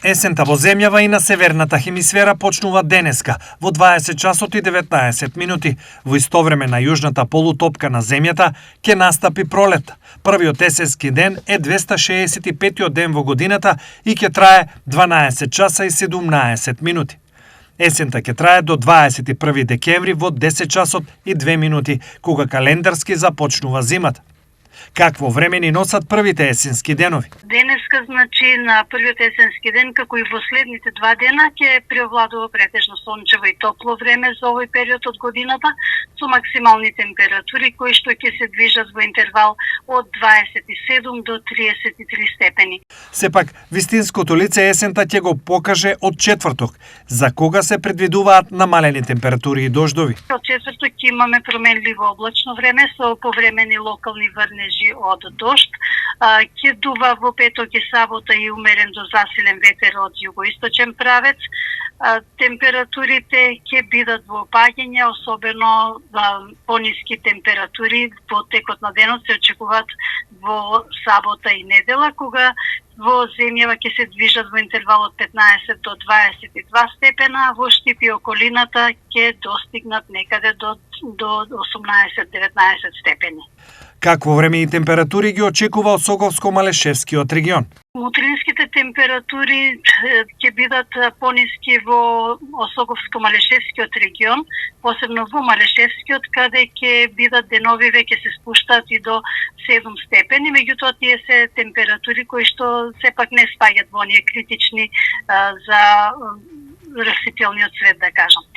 Есента во земјава и на северната хемисфера почнува денеска во 20 часот и 19 минути. Во исто време на јужната полутопка на земјата ќе настапи пролет. Првиот есенски ден е 265 ден во годината и ќе трае 12 часа и 17 минути. Есента ќе трае до 21 декември во 10 часот и 2 минути, кога календарски започнува зимата. Какво време ни носат првите есенски денови? Денеска, значи, на првиот есенски ден, како и во следните два дена, ќе преовладува претежно сончево и топло време за овој период од годината, со максимални температури кои што ќе се движат во интервал од 27 до 33 степени. Сепак, вистинското лице есента ќе го покаже од четврток, за кога се предвидуваат намалени температури и дождови. Од четврток ќе имаме променливо облачно време со повремени локални врнежи од дожд. Ќе дува во петок и сабота и умерен до засилен ветер од југоисточен правец. Температурите ќе бидат во опаѓање, особено пониски температури во текот на денот се очекуваат во сабота и недела, кога во земјава ќе се движат во интервал од 15 до 22 степена, во Штип и околината ќе достигнат некаде до 18-19 степени. Какво време и температури ги очекува Осоговско-Малешевскиот регион? Утринските температури ќе бидат пониски во Осоговско-Малешевскиот регион, посебно во Малешевскиот, каде ќе бидат денови веќе се спуштаат и до 7 степени, меѓутоа тие се температури кои што сепак не спаѓаат во оние критични за растителниот свет, да кажам.